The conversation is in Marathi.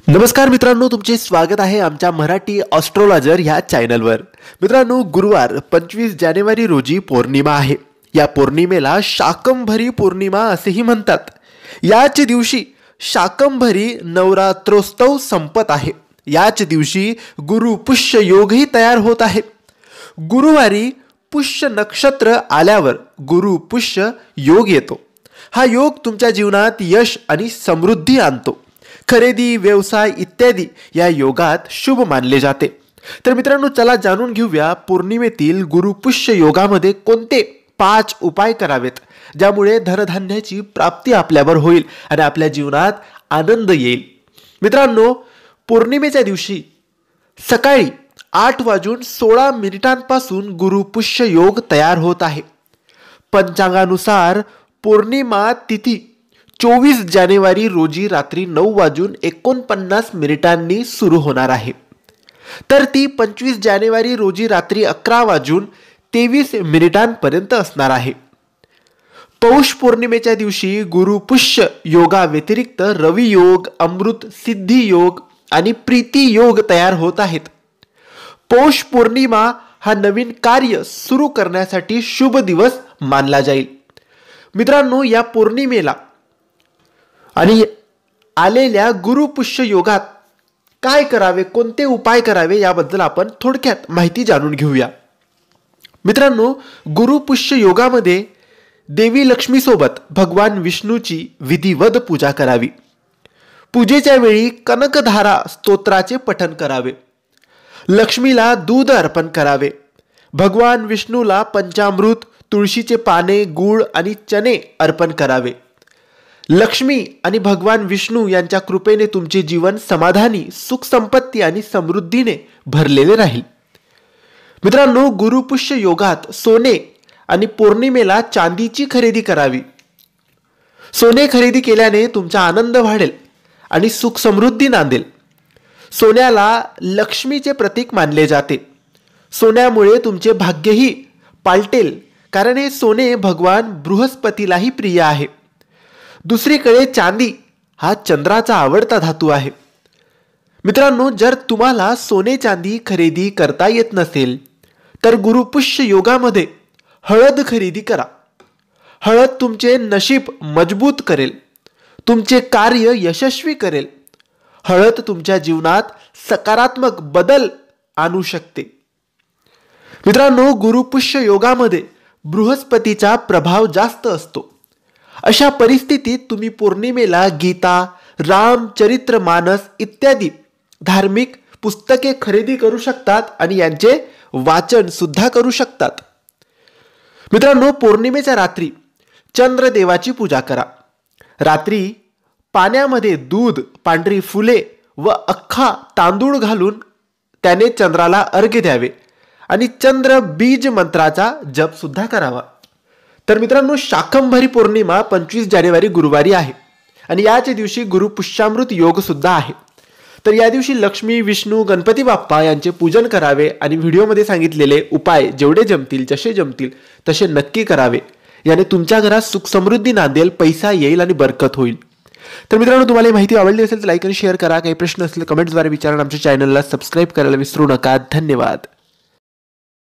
नमस्कार मित्रांनो, तुमचे स्वागत आहे आमच्या मराठी ॲस्ट्रोलॉजर ह्या चॅनलवर। मित्रांनो, गुरुवार 25 जानेवारी रोजी पौर्णिमा आहे। या पौर्णिमेला शाकंभरी पौर्णिमा असेही म्हणतात। याच दिवशी शाकंभरी नवरात्रोत्सव संपत आहे। याच दिवशी गुरु पुष्य योगही तयार होत आहे। गुरुवारी पुष्य नक्षत्र आल्यावर गुरु पुष्य योग येतो। हा योग तुमच्या जीवनात यश आणि समृद्धी आणतो। खरेदी, व्यवसाय इत्यादी या योगात शुभ मानले जाते। तर मित्रांनो, चला जाणून घेऊया पौर्णिमेतील गुरुपुष्य योगामध्ये कोणते 5 उपाय करावेत ज्यामुळे धनधान्याची प्राप्ती आपल्यावर होईल आणि आपल्या जीवनात आनंद येईल। मित्रांनो, पौर्णिमेच्या दिवशी सकाळी 8:16 गुरुपुष्य योग तयार होत आहे। पंचांगानुसार पौर्णिमा तिथी 24 जानेवारी रोजी रात्री 9:49 सुरू होणार आहे। तर ती 25 जानेवारी रोजी रात्री 11:23 पर्यंत असणार आहे। पौष पौर्णिमेच्या दिवशी गुरुपुष्य योगा व्यतिरिक्त रवी योग, अमृत सिद्धी योग आणि प्रीती योग तयार होत आहेत। पौष पौर्णिमा हा नवीन कार्य सुरू करण्यासाठी शुभ दिवस मानला जाईल। मित्रांनो, या पौर्णिमेला आणि आलेल्या गुरुपुष्य योगात काय करावे, कोणते उपाय करावे याबद्दल आपण थोडक्यात माहिती जाणून घेऊया। मित्रांनो, गुरुपुष्य योगामध्ये देवी लक्ष्मी सोबत भगवान विष्णूची विधिवत पूजा करावी। पूजेच्या वेळी कनकधारा स्तोत्राचे पठण करावे। लक्ष्मीला दूध अर्पण करावे। भगवान विष्णूला पंचामृत, तुळशीचे पाने, गूळ आणि चणे अर्पण करावे। लक्ष्मी आणि भगवान विष्णू यांच्या कृपेने तुमचे जीवन समाधानी, सुख संपत्ती आणि समृद्धीने भरलेले राहील। मित्रांनो, गुरुपुष्य योगात सोने आणि पौर्णिमेला चांदीची खरेदी करावी। सोने खरेदी केल्याने तुमचा आनंद वाढेल आणि सुख समृद्धी नांदेल। सोन्याला लक्ष्मीचे प्रतीक मानले जाते। सोन्यामुळे तुमचे भाग्यही पालटेल, कारण हे सोने भगवान बृहस्पतीलाही प्रिय आहे। दुसरीकडे चांदी हा चंद्राचा आवडता धातू आहे। मित्रांनो, जर तुम्हाला सोने चांदी खरेदी करता येत नसेल तर गुरुपुष्य योगामध्ये हळद खरेदी करा। हळद तुमचे नशीब मजबूत करेल, तुमचे कार्य यशस्वी करेल। हळद तुमच्या जीवनात सकारात्मक बदल आणू शकते। मित्रांनो, गुरुपुष्य योगामध्ये बृहस्पतीचा प्रभाव जास्त असतो। अशा परिस्थितीत तुम्ही पौर्णिमेला गीता, रामचरित्रमानस इत्यादी धार्मिक पुस्तके खरेदी करू शकतात आणि यांचे वाचन सुद्धा करू शकतात। मित्रांनो, पौर्णिमेच्या रात्री चंद्रदेवाची पूजा करा। रात्री पाण्यामध्ये दूध, पांढरी फुले व अख्खा तांदूळ घालून त्याने चंद्राला अर्घ्य द्यावे आणि चंद्र बीज मंत्राचा जप सुद्धा करावा। तर मित्रांनो, शाकंभरी पौर्णिमा 25 जानेवारी गुरुवारी आहे आणि याच दिवशी गुरुपुष्यामृत योग सुद्धा आहे। तर या दिवशी लक्ष्मी, विष्णू, गणपती बाप्पा यांचे पूजन करावे आणि व्हिडिओमध्ये सांगितलेले उपाय जेवढे जमतील, जसे जमतील तसे नक्की करावे। याने तुमच्या घरात सुख समृद्धी नांदेल, पैसा येईल आणि बरकत होईल। तर मित्रांनो, तुम्हाला ही माहिती आवडली असेल तर लाईक आणि शेअर करा। काही प्रश्न असतील कमेंट्सद्वारे विचारा। आमच्या चॅनलला सबस्क्राईब करायला विसरू नका। धन्यवाद।